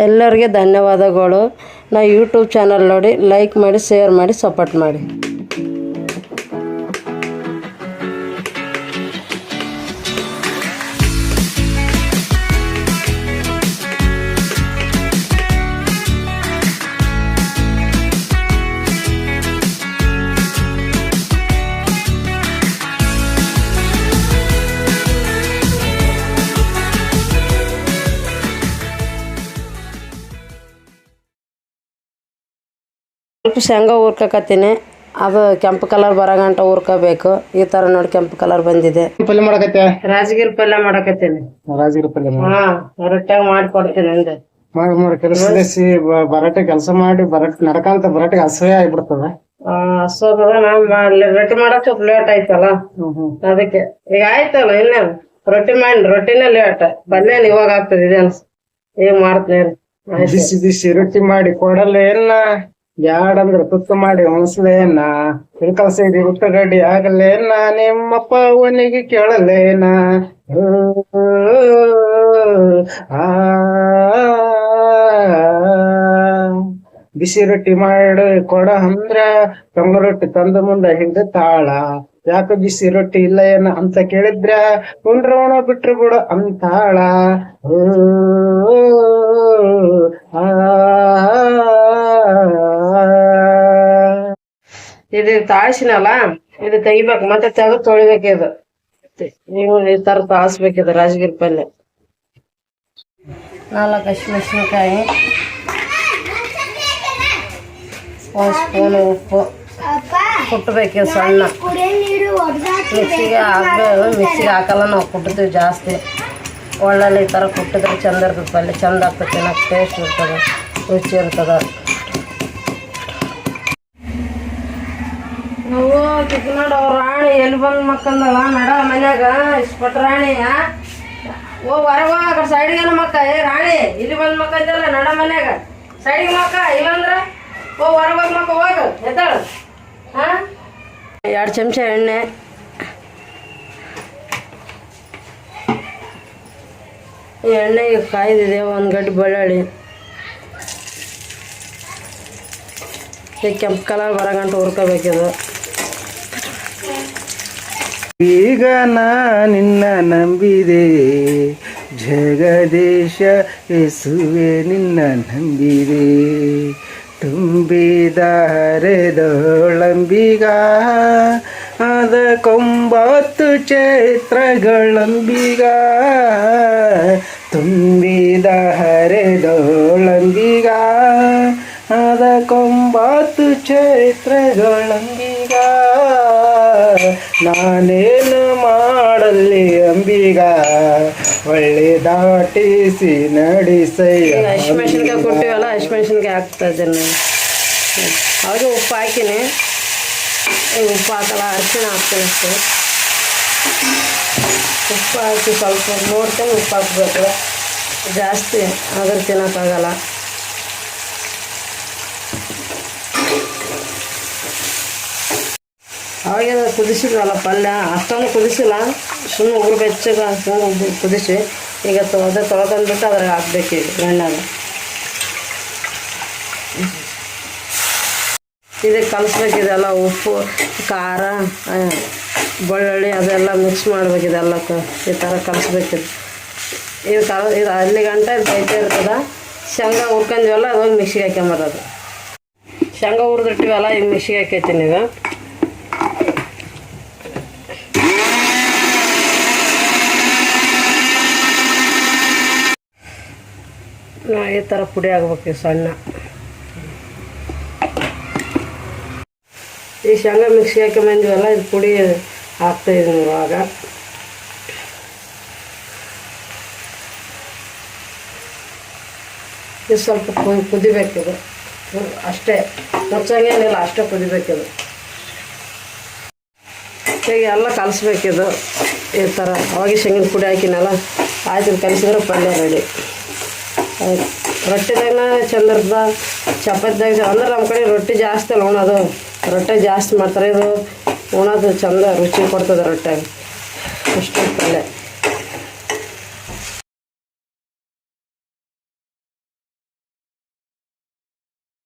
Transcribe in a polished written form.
ಎಲ್ಲರಿಗೆ ಧನ್ಯವಾದಗಳು. ನಾ ಯೂಟ್ಯೂಬ್ ಚಾನಲ್ ನೋಡಿ ಲೈಕ್ ಮಾಡಿ, ಶೇರ್ ಮಾಡಿ, ಸಪೋರ್ಟ್ ಮಾಡಿ. ಸ್ವಲ್ಪ ಶೇಂಗಾ ಹುರ್ಕಕತ್ತೀನಿ. ಅದು ಕೆಂಪು ಕಲರ್ ಬರಗಂಟ ಹುರ್ಕೋಬೇಕು. ಈ ಥರ ನೋಡಿ ಕೆಂಪು ಕಲರ್ ಬಂದಿದೆ. ಪಲ್ಯ ಮಾಡಕತ್ತೆ ರಾಜಗಿರಿ ಪಲ್ಯ ಮಾಡಕತ್ತೀನಿ. ರಾಜಗಿರಿ ಪಲ್ಯ ರೊಟ್ಟಾಗ ಮಾಡಿಕೊಡ್ತೀನಿ. ಹಂಗೆ ಮಾಡಿ ಕೆಲಸ ಬರಾಟೆ ಕೆಲಸ ಮಾಡಿ ನಡ್ಕಂತ ಬರಾಟೆಗೆ ಅಸಹ್ಯ ಆಗ್ಬಿಡ್ತದ. ರೊಟ್ಟಿ ಮಾಡಕ್ ಸ್ವಲ್ಪ ಲೇಟ್ ಆಯ್ತಲ್ಲ, ಅದಕ್ಕೆ ಈಗ ಆಯ್ತಲ್ಲ. ಇನ್ನೇ ರೊಟ್ಟಿ ಮಾಡಿ ರೊಟ್ಟಿನೇ ಲೇಟ್, ಪಲ್ಯ ಇವಾಗ ಆಗ್ತದೆ. ಇದೆ ಅನ್ಸ ಈಗ ಮಾಡ್ತೀನಿ. ಬಿಸಿ ಬಿಸಿ ರೊಟ್ಟಿ ಮಾಡಿ ಕೊಡಲೇನ, ಯಾಡಂದ್ರ ತುತ್ತು ಮಾಡಿ ಉಣಸ್ಲೇನ, ಇಳ್ಕಲ್ಸಿದಿ ಉಟ್ಟಗಡ್ಡಿ ಆಗಲೇನ, ನಿಮ್ಮಪ್ಪ ಅವನಿಗೆ ಕೇಳಲೇನ. ಬಿಸಿ ರೊಟ್ಟಿ ಮಾಡಿ ಕೊಡ ಅಂದ್ರ ಕಂಬ ರೊಟ್ಟಿ ತಂದ ಮುಂದ ಹಿಂದ ತಾಳ. ಯಾಕ ಬಿಸಿ ರೊಟ್ಟಿ ಇಲ್ಲ ಏನ ಅಂತ ಕೇಳಿದ್ರ ಉಂಡ್ರೋಣ ಬಿಟ್ರು ಬಿಡು ಅಂತಾಳ. ಇದು ತಾಳ್ಸಿನಲ್ಲ, ಇದು ತೆಗಿಬೇಕು, ಮತ್ತೆ ತೆಗೆದು ತೊಳಿಬೇಕಿದು. ನೀವು ಈ ತರ ತಾಳ್ಸ್ಬೇಕಿದು ರಾಜಗಿರಿ ಪಲ್ಯ. 4 ಹಸಿಮೆಣಸಿನ್ಕಾಯಿ, 1 ಸ್ಪೂನ್ ಉಪ್ಪು ಕುಟ್ಟಬೇಕಿದು ಸಣ್ಣ. ಮಿಕ್ಸಿಗೆ ಹಾಕ್ಬೇಕು, ಮಿಕ್ಸಿಗೆ ಹಾಕಲ್ಲ, ನಾವು ಕುಟ್ತೀವಿ ಜಾಸ್ತಿ. ಒಳ್ಳಲ್ಲಿ ಈ ಥರ ಕುಟ್ಟಿದ್ರೆ ಚಂದ ಇರ್ತದೆ ಪಲ್ಯ, ಚಂದ ಆಗ್ತದೆ, ಚೆನ್ನಾಗಿ ಟೇಸ್ಟ್ ಇರ್ತದೆ, ರುಚಿ ಇರ್ತದೆ. ನಾವು ನೋಡು ಅವ್ರ ರಾಣಿ ಎಲ್ಲಿ ಬಂದು ಮಕ್ಕಂದಳ ನಡ ಮನ್ಯಾಗ. ಇಸ್ಪಟ್ ರಾಣಿ ಓ ಹೊರಗ ಆ ಕಡೆ ಸೈಡಿಗೆಲ್ಲ ಮಕ್ಕ. ರಾಣಿ ಇಲ್ಲಿ ಬಂದು ಮಕ್ಕಂದಲ್ಲ ನಡ ಮನ್ಯಾಗ, ಸೈಡಿಗೆ ಮಕ್ಕ. ಇಲ್ಲಂದ್ರ ಓ ಹೊರಗ ಮಕ್ಕ, ಹೋಗ ಎದ್ದಾಳ. 2 ಚಮಚ ಎಣ್ಣೆ, ಈ ಎಣ್ಣೆಗೆ ಕಾಯ್ದಿದೆ 1 ಗಡ್ಡೆ ಬೆಳ್ಳುಳ್ಳಿ. ಈ ಕೆಂಪು ಕಲರ್ ಬರಗಂಟು ಹುರ್ಕೋಬೇಕಿದು. ಈಗ ನಾ ನಿನ್ನ ನಂಬಿದೆ ಜಗದೇಶ ಯೇಸುವೆ ನಿನ್ನ ನಂಬಿದೆ. ತುಂಬಿದ ಹರೆದೋಳಂಬಿಗ ಅದ 9 ಚೈತ್ರಗಳಂಬಿಗ. ತುಂಬಿದ ಹರೆದೋಳಂಬಿಗ ಅದ 9 ಚೈತ್ರಗಳಂಬಿಗ. ನಾನೇನು ಮಾಡಲಿ ಅಂಬಿಗ, ಒಳ್ಳೆ ದಾಟಿಸಿ ನಡೆಸಯ್ಯ. ಹಸಿಮೆಣಸಿನ್ಕಾಯಿ ಕೊಟ್ಟಿವಲ್ಲ, ಹಸಿಮೆಣಸಿನ್ಕಾಯಿ ಹಾಕ್ತಾ ಇದ್ದೇನೆ. ಅವಾಗ ಉಪ್ಪು ಹಾಕಿನಿ. ಉಪ್ಪು ಹಾಕಲ್ಲ, ಅರಿಶಿಣ ಹಾಕ್ತೀನಿ ಅಷ್ಟೇ. ಉಪ್ಪು ಹಾಕಿ ಸ್ವಲ್ಪ ನೋಡ್ಕೊಂಡು ಉಪ್ಪು ಹಾಕ್ಬೇಕು, ಜಾಸ್ತಿ ಅದ್ರ ತಿನ್ನೋಕ್ಕಾಗಲ್ಲ. ಅವಾಗೆ ಕುದಿಸಿದ್ವಲ್ಲ ಪಲ್ಯ, ಅಷ್ಟೊಂದು ಕುದಿಸಿಲ್ಲ, ಸುಮ್ಮನೆ ಉಗುರು ಬೆಚ್ಚಗೆ ಸುಮ್ಮನೆ ಕುದಿಸಿ ಈಗ ಅದೇ ತೊಳ್ಕೊಂಡ್ಬಿಟ್ಟು ಅದ್ರಾಗ ಹಾಕ್ಬೇಕು. ಈಗ ಎಣ್ಣೆಗ ಇದಕ್ಕೆ ಕಲಿಸ್ಬೇಕಿದೆಲ್ಲ. ಉಪ್ಪು, ಖಾರ, ಬೆಳ್ಳುಳ್ಳಿ ಅದೆಲ್ಲ ಮಿಕ್ಸ್ ಮಾಡ್ಬೇಕಿದೆಲ್ಲಕ್ಕೆ. ಈ ಥರ ಕಲಿಸ್ಬೇಕಿದು. ಇದು ಅಲ್ಲಿ ಗಂಟೆ ಬೇಯ್ತಾ ಇರ್ತದೆ. ಶೇಂಗಾ ಹುರ್ಕೊಂಡ್ವಲ್ಲ, ಅದೊಂದು ಮಿಕ್ಸಿಗೆ ಹಾಕ್ಕೊಂಬರೋದು. ಶೇಂಗಾ ಹುರಿದಿಟ್ಟಿವಲ್ಲ, ಈಗ ಮಿಕ್ಸಿಗೆ ಹಾಕೈತೀನಿ. ಈಗ ಈ ಥರ ಪುಡಿ ಆಗ್ಬೇಕು ಸಣ್ಣ. ಈ ಶೇಂಗಾ ಮಿಕ್ಸಿ ಹಾಕಿ ಬಂದಿವಲ್ಲ, ಇದು ಪುಡಿ ಹಾಕ್ತಾಯಿದ್ದೀನಿ ಇವಾಗ. ಇದು ಸ್ವಲ್ಪ ಕುದಿಬೇಕಿದು ಅಷ್ಟೇ, ಮುಚ್ಚಂಗೇನಿಲ್ಲ, ಅಷ್ಟೇ ಕುದಿಬೇಕಿದು. ಹೀಗೆ ಎಲ್ಲ ಕಲಿಸ್ಬೇಕಿದು ಈ ಥರ. ಅವಾಗ ಶೇಂಗಿನ ಪುಡಿ ಹಾಕಿನಲ್ಲ, ಆಯ್ತು ಕಲಿಸಿದ್ರೆ ಪಲ್ಯ ರೆಡಿ. ರೊಟ್ಟಿದಾಗ ಚಂದ ಇರ್ತದೆ, ಚಪಾತಿದಾಗ ಅಂದ್ರೆ ನಮ್ಮ ಕಡೆ ರೊಟ್ಟಿ ಜಾಸ್ತಿ ಅಲ್ಲ ಉಣೋದು, ರೊಟ್ಟಿ ಜಾಸ್ತಿ ಮಾಡ್ತಾರೆ. ಇದು ಉಣೋದು ಚಂದ ರುಚಿ ಕೊಡ್ತದೆ ರೊಟ್ಟಾಗ. ಅಷ್ಟು ಪಲ್ಯ.